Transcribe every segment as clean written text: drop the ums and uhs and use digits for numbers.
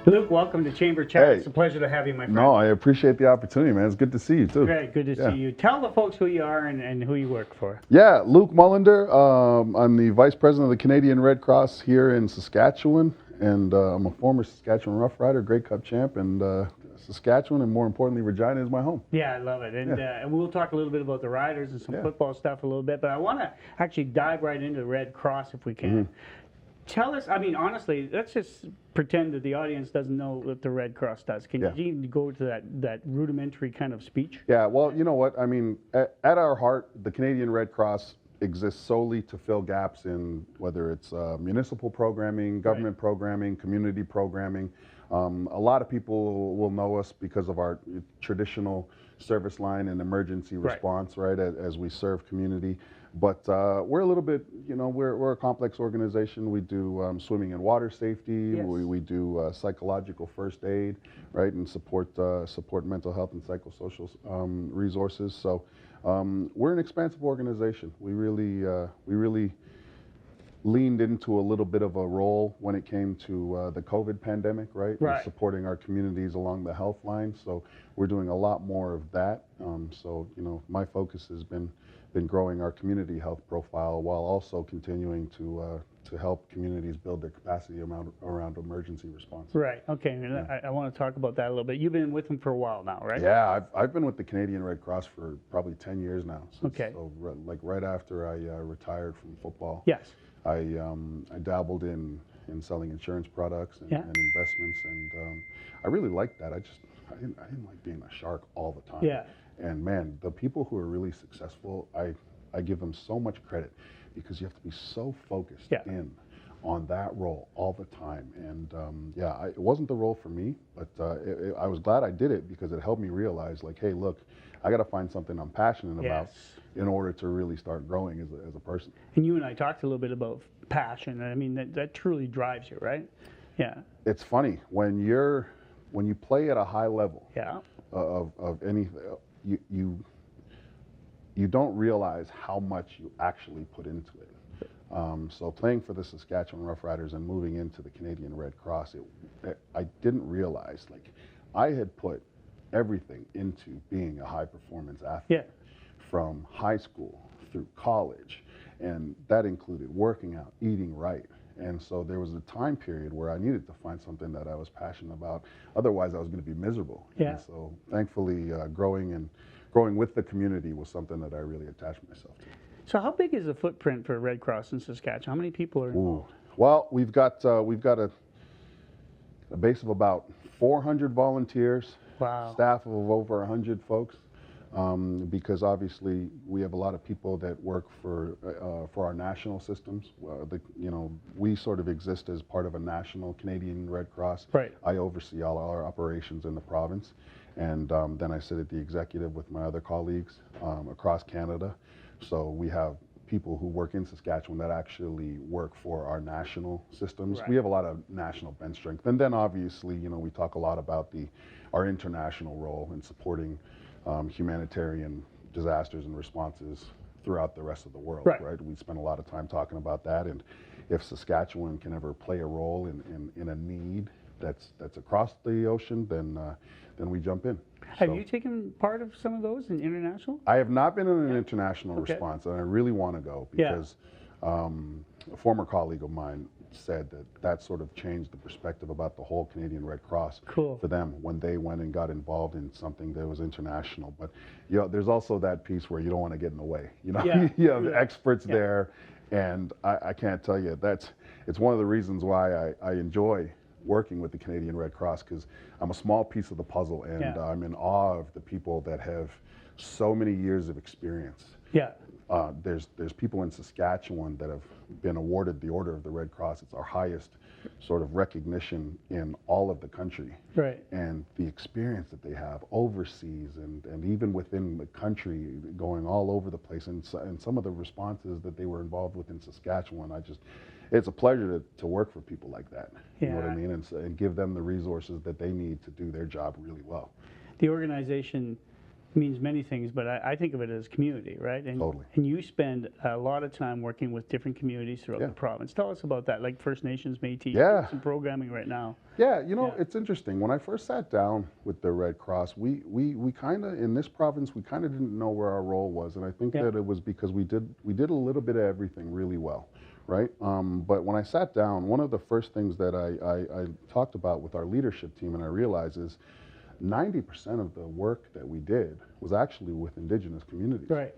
Luke, welcome to Chamber Chat. Hey. It's a pleasure to have you, my friend. No, I appreciate the opportunity, man. It's good to see you, too. Great, good to see you. Tell the folks who you are and who you work for. Yeah, Luke Mullinder. I'm the Vice President of the Canadian Red Cross here in Saskatchewan, and I'm a former Saskatchewan Rough Rider, Grey Cup champ, and Saskatchewan, and more importantly, Regina is my home. Yeah, I love it. And we'll talk a little bit about the Riders and some football stuff a little bit, but I want to actually dive right into the Red Cross if we can. Tell us, I mean, honestly, let's just pretend that the audience doesn't know what the Red Cross does. Can you go to that rudimentary kind of speech? Yeah, well, you know what? I mean, at our heart, the Canadian Red Cross exists solely to fill gaps in whether it's municipal programming, government programming, community programming. A lot of people will know us because of our traditional service line and emergency response, right, as we serve community. But we're a little bit, you know, we're a complex organization. We do swimming and water safety. We do psychological first aid, right, and support mental health and psychosocial resources. So we're an expansive organization. We really leaned into a little bit of a role when it came to the COVID pandemic, right? And supporting our communities along the health line. So we're doing a lot more of that. So, you know, my focus has been growing our community health profile while also continuing to help communities build their capacity around emergency response. Right. Okay. And I want to talk about that a little bit. You've been with them for a while now, right? Yeah, I've been with the Canadian Red Cross for probably 10 years now. Okay. So like right after I retired from football. Yes. I dabbled in selling insurance products and investments, and I really liked that. I didn't like being a shark all the time. Yeah. And man, the people who are really successful, I give them so much credit because you have to be so focused in on that role all the time. And it wasn't the role for me, but I was glad I did it because it helped me realize, like, hey, look, I got to find something I'm passionate about in order to really start growing as a person. And you and I talked a little bit about passion. I mean, that truly drives you, right? Yeah. It's funny when you play at a high level of anything, you don't realize how much you actually put into it. So playing for the Saskatchewan Rough Riders and moving into the Canadian Red Cross, I didn't realize, like, I had put everything into being a high performance athlete from high school through college, and that included working out, eating right. And so there was a time period where I needed to find something that I was passionate about. Otherwise, I was going to be miserable. Yeah. And so thankfully, growing with the community was something that I really attached myself to. So how big is the footprint for Red Cross in Saskatchewan? How many people are involved? Well, we've got a base of about 400 volunteers. Wow. Staff of over 100 folks. Because obviously we have a lot of people that work for our national systems. We sort of exist as part of a national Canadian Red Cross. Right. I oversee all our operations in the province, and then I sit at the executive with my other colleagues across Canada. So we have people who work in Saskatchewan that actually work for our national systems. We have a lot of national bench strength, and then obviously, you know, we talk a lot about our international role in supporting humanitarian disasters and responses throughout the rest of the world, right? We spend a lot of time talking about that, and if Saskatchewan can ever play a role in a need that's across the ocean, then we jump in. Have you taken part of some of those in international? I have not been in an international response, and I really want to go because a former colleague of mine said that sort of changed the perspective about the whole Canadian Red Cross for them when they went and got involved in something that was international. But you know, there's also that piece where you don't want to get in the way. You know, you have experts there, and I can't tell you, it's one of the reasons why I enjoy working with the Canadian Red Cross, because I'm a small piece of the puzzle, and I'm in awe of the people that have so many years of experience. Yeah. There's people in Saskatchewan that have been awarded the Order of the Red Cross. It's our highest sort of recognition in all of the country. Right. And the experience that they have overseas and even within the country, going all over the place, and some of the responses that they were involved with in Saskatchewan, it's a pleasure to work for people like that. You know what I mean? And give them the resources that they need to do their job really well. The organization means many things, but I think of it as community, right? And, Totally. and you spend a lot of time working with different communities throughout Yeah. the province. Tell us about that, like First Nations, Métis, Yeah. some programming right now. Yeah, Yeah. it's interesting. When I first sat down with the Red Cross, we kind of, in this province, we kind of didn't know where our role was. And I think Yeah. that it was because we did a little bit of everything really well, right? But when I sat down, one of the first things that I talked about with our leadership team, and I realized is 90% of the work that we did was actually with Indigenous communities. Right.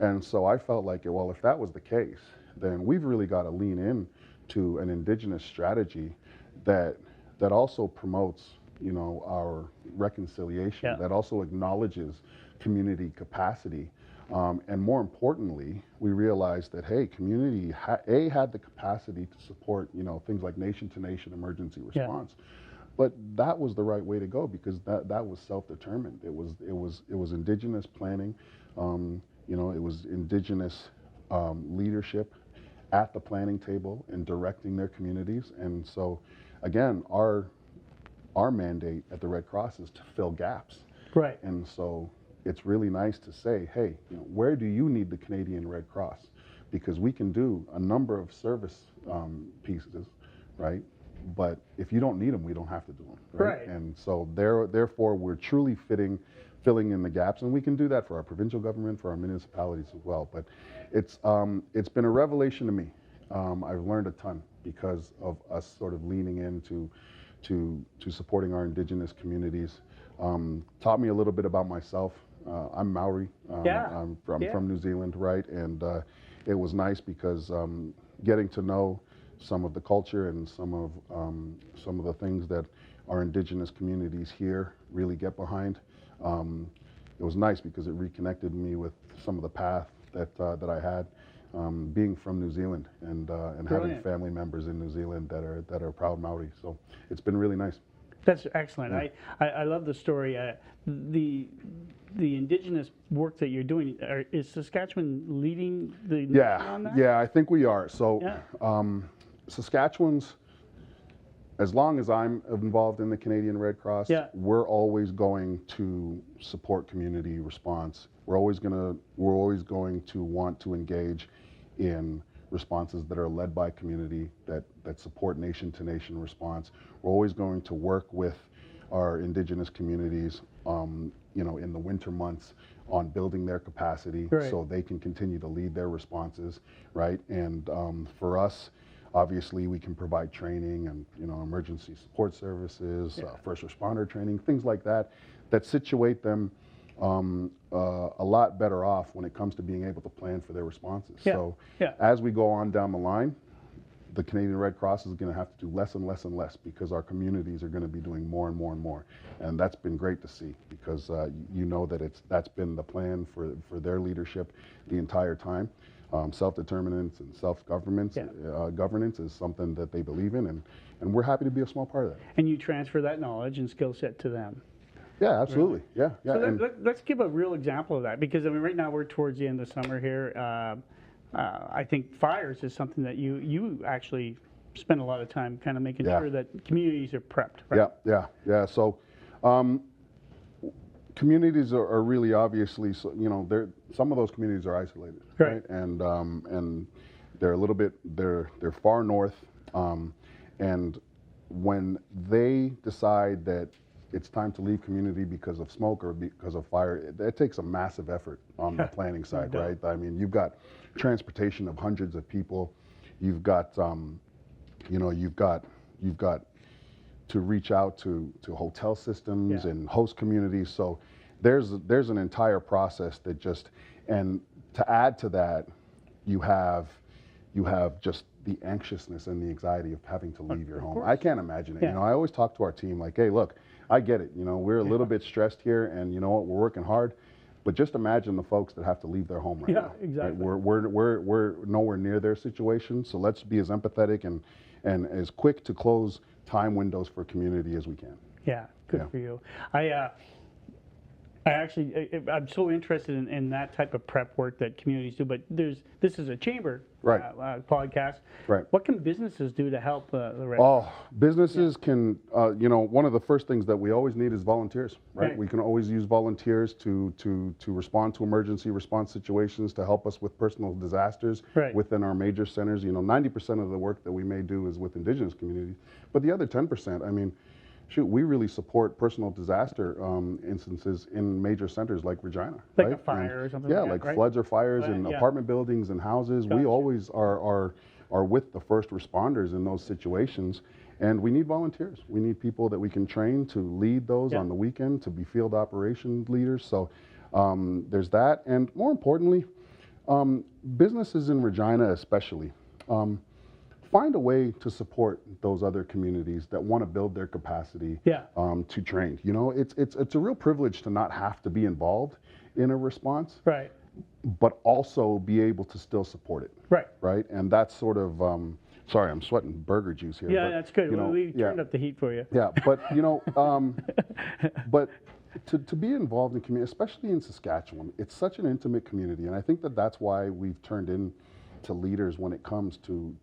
And so I felt like, well, if that was the case, then we've really got to lean in to an Indigenous strategy that also promotes, our reconciliation, Yeah. that also acknowledges community capacity. And more importantly, we realized that, hey, community had the capacity to support, things like nation-to-nation emergency response. But that was the right way to go because that was self-determined. It was Indigenous planning. It was Indigenous leadership at the planning table and directing their communities. And so, again, our mandate at the Red Cross is to fill gaps. Right. And so it's really nice to say, hey, where do you need the Canadian Red Cross? Because we can do a number of service pieces, right? But if you don't need them, we don't have to do them. Right. And so therefore, we're truly filling in the gaps, and we can do that for our provincial government, for our municipalities as well. But it's been a revelation to me. I've learned a ton because of us sort of leaning into to supporting our Indigenous communities. Taught me a little bit about myself. I'm Maori. I'm from New Zealand, right? And it was nice because getting to know some of the culture and some of the things that our Indigenous communities here really get behind. It was nice because it reconnected me with some of the path that I had, being from New Zealand and having family members in New Zealand that are proud Maori. So it's been really nice. That's excellent. Yeah. I love the story. The Indigenous work that you're doing, is Saskatchewan leading the nation on that? Yeah, I think we are. So Yeah. Saskatchewan's, as long as I'm involved in the Canadian Red Cross, we're always going to support community response. We're always going to want to engage in responses that are led by community, that support nation-to-nation response. We're always going to work with our Indigenous communities, in the winter months on building their capacity so they can continue to lead their responses, right? And for us, obviously, we can provide training and emergency support services, first responder training, things like that situate them a lot better off when it comes to being able to plan for their responses. So as we go on down the line, the Canadian Red Cross is going to have to do less and less and less because our communities are going to be doing more and more and more. And that's been great to see because that's been the plan for their leadership the entire time. Self-determinance and self-governance governance is something that they believe in, and we're happy to be a small part of that. And you transfer that knowledge and skill set to them. Yeah, absolutely. Right? Yeah. So let's give a real example of that, because right now we're towards the end of summer here. I think fires is something that you actually spend a lot of time kind of making sure that communities are prepped. Right? Yeah. So communities are really obviously, some of those communities are isolated, right? And they're a little bit, they're far north, and when they decide that it's time to leave community because of smoke or because of fire, it takes a massive effort on the planning side, right? I mean, you've got transportation of hundreds of people, you've got to reach out to hotel systems and host communities. So there's an entire process that and to add to that, you have just the anxiousness and the anxiety of having to leave your home. I can't imagine it. I always talk to our team like, hey, look, I get it. We're a little bit stressed here, and you know what, we're working hard. But just imagine the folks that have to leave their home right now. Exactly. Right? We're nowhere near their situation, so let's be as empathetic and as quick to close time windows for community as we can. Yeah, good for you. I'm so interested in that type of prep work that communities do. But this is a chamber Right. Podcast. Right. What can businesses do to help the Red Oh, businesses can, one of the first things that we always need is volunteers, right? Right. We can always use volunteers to respond to emergency response situations, to help us with personal disasters Right. within our major centers. 90% of the work that we may do is with Indigenous communities, but the other 10%, I mean, shoot, we really support personal disaster instances in major centers like Regina. Like right? a fire or something Yeah, like that, like right? floods or fires in Yeah. apartment buildings and houses. We Gotcha. always are with the first responders in those situations. And we need volunteers. We need people that we can train to lead those Yeah. on the weekend, to be field operation leaders. So there's that. And more importantly, businesses in Regina especially, find a way to support those other communities that want to build their capacity Yeah. to train. It's a real privilege to not have to be involved in a response, Right. but also be able to still support it. Right. Right. And that's sort of, sorry, I'm sweating burger juice here. Yeah, but, that's good. We yeah. turned up the heat for you. Yeah, but but to be involved in community, especially in Saskatchewan, it's such an intimate community, and I think that's why we've turned into leaders when it comes to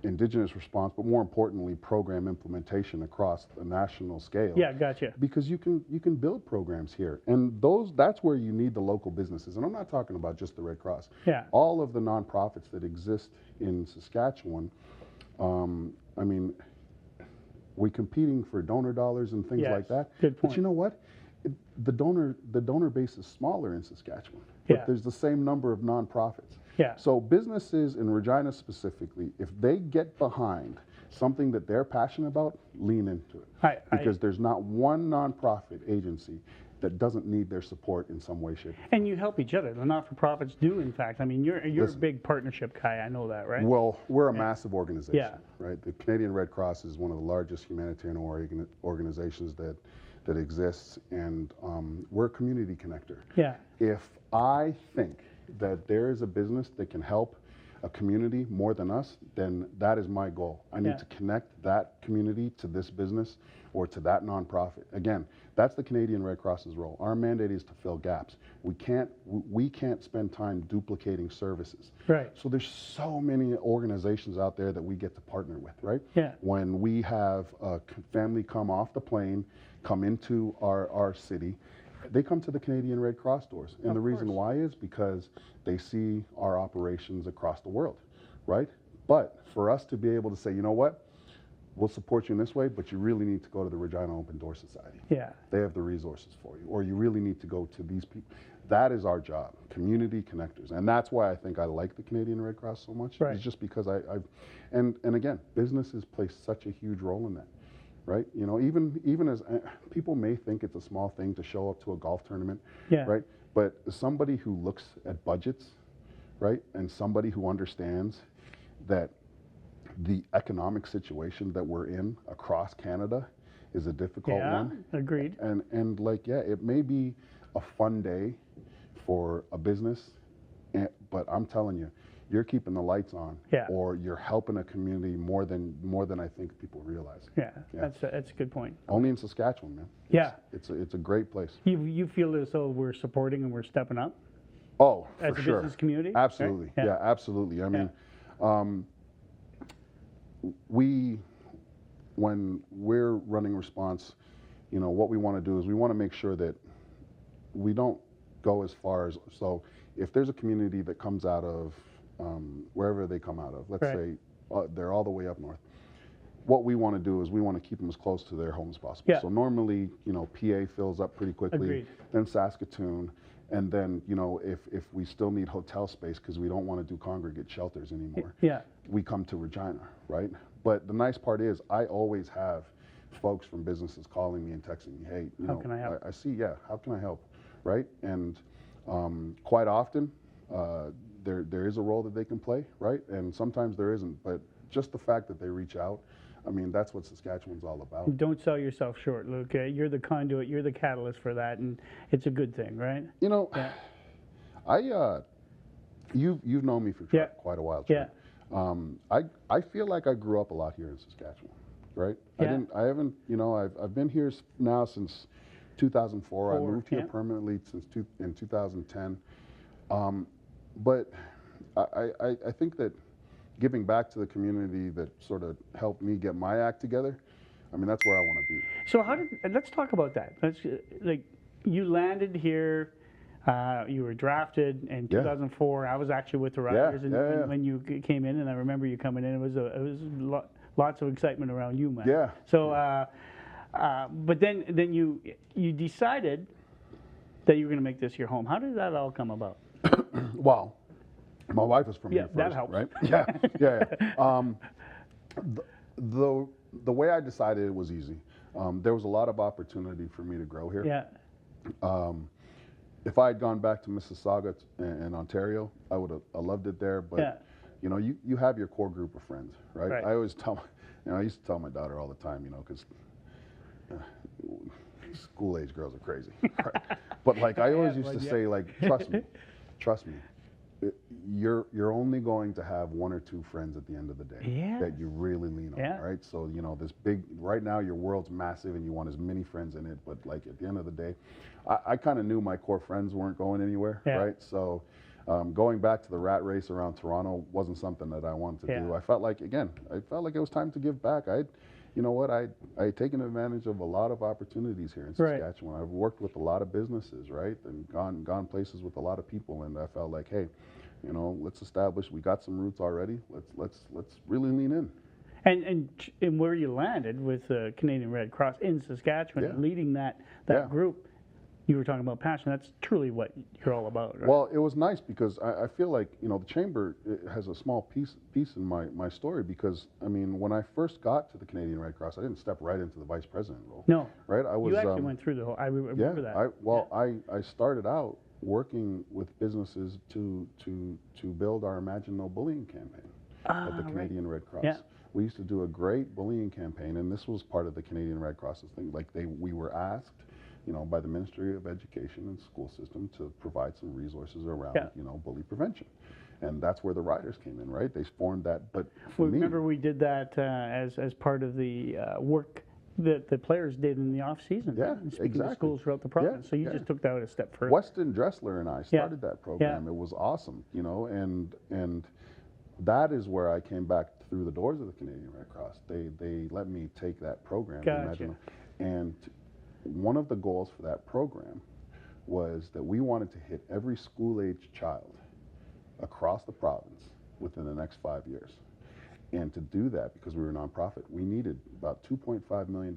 Indigenous response, but more importantly, program implementation across the national scale. Yeah, gotcha. Because you can build programs here, and that's where you need the local businesses. And I'm not talking about just the Red Cross. Yeah. All of the nonprofits that exist in Saskatchewan. I mean, we're competing for donor dollars and things Yes, like that. good point. But you know what? The donor base is smaller in Saskatchewan, but Yeah. there's the same number of nonprofits. Yeah. So businesses in Regina specifically, if they get behind something that they're passionate about, lean into it. Because there's not one nonprofit agency that doesn't need their support in some way, shape, or form. And you help each other. The not-for-profits do, in fact. I mean, you're a Listen. big partnership guy. I know that, right? Well, we're a massive organization, Yeah. right? The Canadian Red Cross is one of the largest humanitarian organizations that exists, and we're a community connector. Yeah. If I think that there is a business that can help a community more than us, then that is my goal. I need Yeah. to connect that community to this business or to that nonprofit. Again, that's the Canadian Red Cross's role. Our mandate is to fill gaps. We can't spend time duplicating services. Right. So there's so many organizations out there that we get to partner with, right? Yeah. When we have a family come off the plane, come into our city, they come to the Canadian Red Cross doors. And the reason why is because they see our operations across the world, right? But for us to be able to say, you know what, we'll support you in this way, but you really need to go to the Regina Open Door Society. Yeah. They have the resources for you. Or you really need to go to these people. That is our job, community connectors. And that's why I think I like the Canadian Red Cross so much. Right. It's just because and again, businesses play such a huge role in that. Right, even as people may think it's a small thing to show up to a golf tournament, Yeah. right? But somebody who looks at budgets, right, and somebody who understands that the economic situation that we're in across Canada is a difficult one. Agreed. And it may be a fun day for a business, but I'm telling you, you're keeping the lights on, Yeah. or you're helping a community more than I think people realize. Yeah. That's a good point. Only in Saskatchewan, man. Yeah. It's a great place. You feel as though we're supporting and we're stepping up Oh, as for a sure. business community? Right? Absolutely. Yeah, absolutely. I mean, when we're running response, what we want to do is we want to make sure that we don't go as far as, so if there's a community that comes out of wherever they come out of, let's say they're all the way up north, what we want to do is we want to keep them as close to their home as possible. Yeah. So normally, PA fills up pretty quickly, Agreed. then Saskatoon, and then, if we still need hotel space because we don't want to do congregate shelters anymore, Yeah. we come to Regina, right? But the nice part is I always have folks from businesses calling me and texting me, hey, How can I help? I see, how can I help, right? And quite often, there is a role that they can play, right? And sometimes there isn't, but just the fact that they reach out, I mean, that's what Saskatchewan's all about. Don't sell yourself short, Luke. You're the conduit. You're the catalyst for that, and it's a good thing, right? You've known me for quite a while, Yeah. I feel like I grew up a lot here in Saskatchewan, right? Yeah. I've been here now since 2004. I moved here permanently in 2010. But I think that giving back to the community that sort of helped me get my act together, I mean, that's where I want to be. So let's talk about that. Like, you landed here, you were drafted in 2004. I was actually with the Riders when you came in, and I remember you coming in. It was lots of excitement around you, man. Yeah. So, but then you decided that you were going to make this your home. How did that all come about? Well, my wife is from here first, that helps. right? Yeah. The way I decided it was easy. There was a lot of opportunity for me to grow here. Yeah. If I had gone back to Mississauga and Ontario, I would have loved it there. But you know, you have your core group of friends, right? I always tell, I used to tell my daughter all the time, you know, because school age girls are crazy. Right? But like I always used to say, like, trust me. You're only going to have one or two friends at the end of the day that you really lean on, right? So, you know, right now your world's massive and you want as many friends in it, but like at the end of the day, I kind of knew my core friends weren't going anywhere, right? So going back to the rat race around Toronto wasn't something that I wanted to do. I felt like it was time to give back. You know what, I had taken advantage of a lot of opportunities here in Saskatchewan. I've worked with a lot of businesses, right, and gone places with a lot of people, and I felt like, hey, you know, let's establish, we got some roots already, let's really lean in. And where you landed with the Canadian Red Cross in Saskatchewan, leading that group, you were talking about passion. That's truly what you're all about, right? Well, it was nice because I feel like, you know, the Chamber has a small piece in my story because, I mean, when I first got to the Canadian Red Cross, I didn't step right into the vice president role. No. Right? You actually went through the whole, I remember that. I started out working with businesses to build our Imagine No Bullying campaign at the Canadian Red Cross. Yeah. We used to do a great bullying campaign, and this was part of the Canadian Red Cross's thing. Like we were asked, you know, by the Ministry of Education and School System to provide some resources around, you know, bully prevention. And that's where the Riders came in, right? They formed that, but remember we did that as part of the work that the players did in the off season. Yeah, speaking to schools throughout the province. So you just took that a step further. Weston Dressler and I started that program. It was awesome, you know, and that is where I came back through the doors of the Canadian Red Cross. They let me take that program. Gotcha. And one of the goals for that program was that we wanted to hit every school-age child across the province within the next 5 years. And to do that, because we were a nonprofit, we needed about $2.5 million.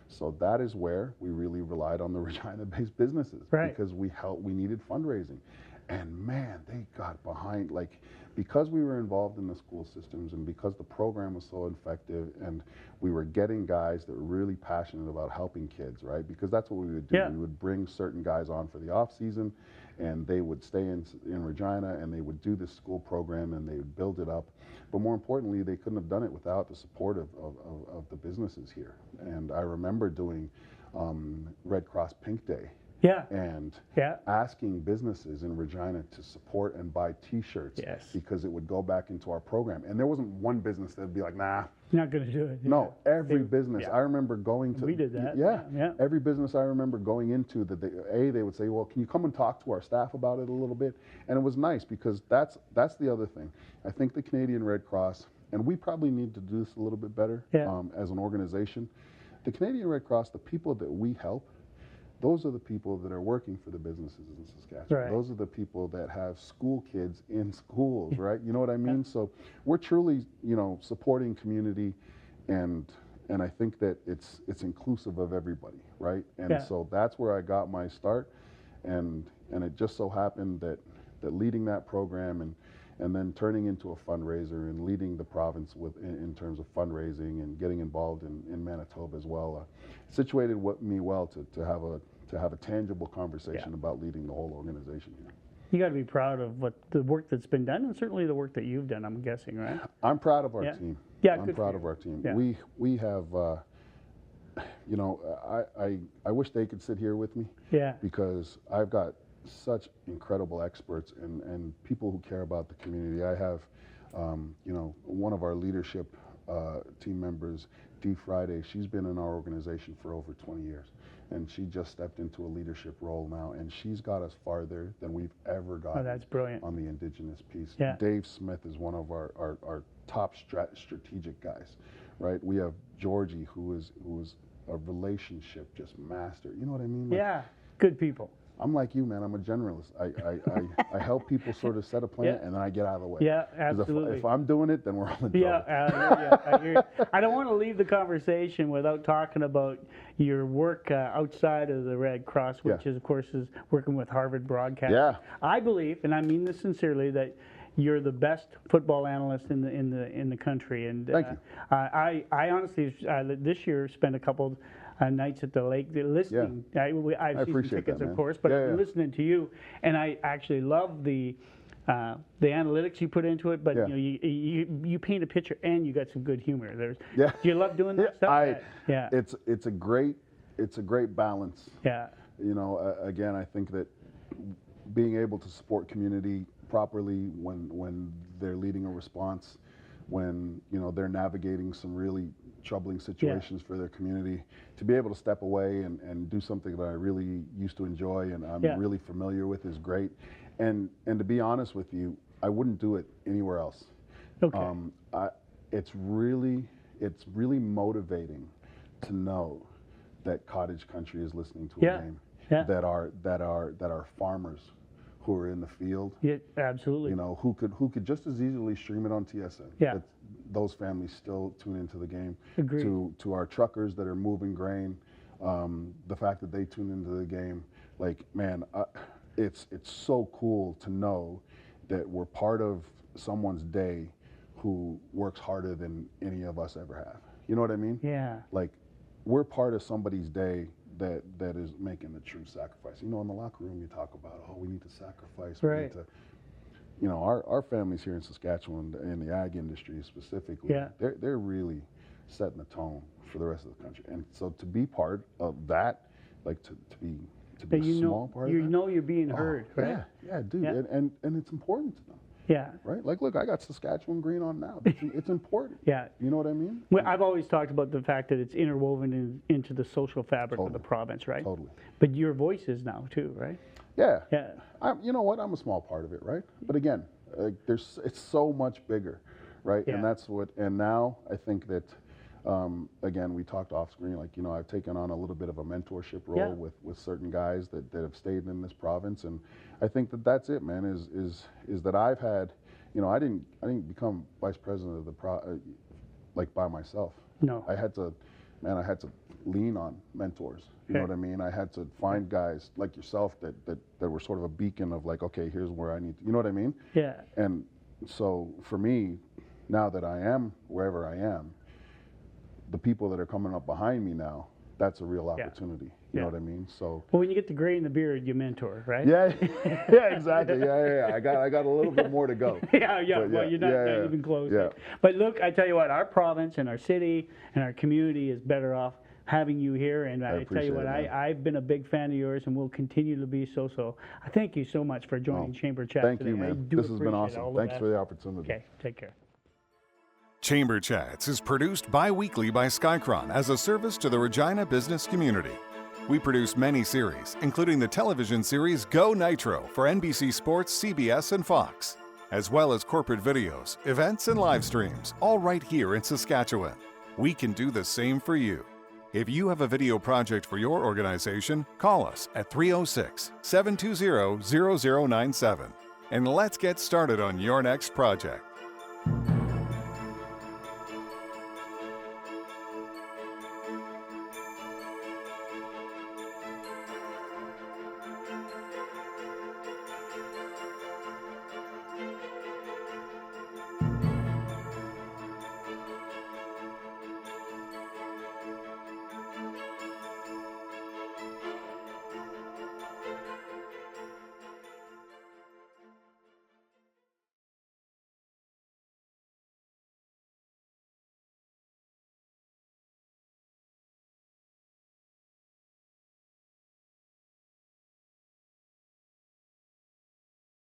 So that is where we really relied on the Regina-based businesses, because we needed fundraising. And man, they got behind, like, because we were involved in the school systems and because the program was so effective and we were getting guys that were really passionate about helping kids, right? Because that's what we would do. Yeah. We would bring certain guys on for the off season and they would stay in Regina and they would do this school program and they would build it up. But more importantly, they couldn't have done it without the support of the businesses here. And I remember doing Red Cross Pink Day. Yeah. And asking businesses in Regina to support and buy T-shirts because it would go back into our program. And there wasn't one business that would be like, nah. You're not going to do it. No, every business. I remember going to. We did that. Yeah. Every business I remember going into that they would say, well, can you come and talk to our staff about it a little bit? And it was nice because that's the other thing. I think the Canadian Red Cross, and we probably need to do this a little bit better as an organization. The Canadian Red Cross, the people that we help, those are the people that are working for the businesses in Saskatchewan. Right. Those are the people that have school kids in schools, right? You know what I mean? So we're truly, you know, supporting community, and I think that it's inclusive of everybody, right? And so that's where I got my start, and it just so happened that leading that program and then turning into a fundraiser and leading the province in terms of fundraising and getting involved in Manitoba as well, situated me well to have a tangible conversation about leading the whole organization here. You got to be proud of the work that's been done, and certainly the work that you've done, I'm guessing, right? I'm proud of our team. Yeah, I'm proud of our team. Yeah. We have, you know, I wish they could sit here with me. Yeah. Because I've got such incredible experts and people who care about the community. I have, you know, one of our leadership team members, Dee Friday, she's been in our organization for over 20 years. And she just stepped into a leadership role now, and she's got us farther than we've ever gotten. Oh, that's brilliant. On the Indigenous piece. Yeah. Dave Smith is one of our top strategic guys, right? We have Georgie, who is a relationship just master. You know what I mean? Like, Yeah, good people. I'm like you, man. I'm a generalist. I help people sort of set a plan, Yeah. and then I get out of the way. Yeah, 'Cause absolutely. If I'm doing it, then we're all in trouble. Yeah, I hear you. I don't want to leave the conversation without talking about your work outside of the Red Cross, which Yeah. is, of course, is working with Harvard Broadcast. Yeah. I believe, and I mean this sincerely, that you're the best football analyst in the country. And Thank you. I honestly this year spent a couple nights at the lake listening. I've season appreciate tickets, that, of man. course, but Yeah, yeah. listening to you, and I actually love the analytics you put into it. But Yeah. you paint a picture, and you got some good humor. Yeah. Do you love doing that stuff? Yeah. It's a great balance. Yeah. You know, again, I think that being able to support community properly when they're leading a response, when they're navigating some really troubling situations for their community, to be able to step away and do something that I really used to enjoy and I'm really familiar with is great. And to be honest with you, I wouldn't do it anywhere else. Okay. It's really motivating to know that cottage country is listening to a game. Yeah. That are farmers who are in the field. Yeah, absolutely. Who could just as easily stream it on TSN. Yeah. That those families still tune into the game. Agreed. To our truckers that are moving grain, the fact that they tune into the game, like, man, it's so cool to know that we're part of someone's day who works harder than any of us ever have. You know what I mean? Yeah. Like, we're part of somebody's day that is making the true sacrifice. In the locker room you talk about, we need to sacrifice. We need to, our families here in Saskatchewan, in the ag industry specifically, they're really setting the tone for the rest of the country. And so to be part of that, like to be a small part of that. You're being heard, right? Yeah, dude. Yeah. And it's important to them. Yeah. Right? Like, look, I got Saskatchewan green on now. It's important. Yeah. You know what I mean? Well, I've always talked about the fact that it's interwoven into the social fabric of the province, right? Totally. But your voice is now too, right? Yeah. Yeah. You know what? I'm a small part of it, right? But again, it's so much bigger, right? Yeah. And that's what. And now I think that, again, we talked off screen. Like, I've taken on a little bit of a mentorship role with certain guys that have stayed in this province, and I think that's it, man. Is that I've had, I didn't become vice president of the like by myself. No. I had to lean on mentors. You know what I mean? I had to find guys like yourself that were sort of a beacon of like, okay, here's where I need to, you know what I mean? Yeah. And so for me, now that I am wherever I am, the people that are coming up behind me now, that's a real opportunity. You know what I mean? So. Well, when you get the gray in the beard, you mentor, right? Yeah, yeah, exactly. Yeah. I got a little bit more to go. Yeah. Well, you're not even close. Yeah. But look, I tell you what, our province and our city and our community is better off having you here. And I tell you what, I've been a big fan of yours and will continue to be so. So I thank you so much for joining Chamber Chat Thank today. you, man. This has been awesome. Thanks for the opportunity. Okay, take care. Chamber Chats is produced bi-weekly by Skycron as a service to the Regina business community. We produce many series, including the television series Go Nitro for NBC Sports, CBS, and Fox, as well as corporate videos, events, and live streams, all right here in Saskatchewan. We can do the same for you. If you have a video project for your organization, call us at 306-720-0097. And let's get started on your next project.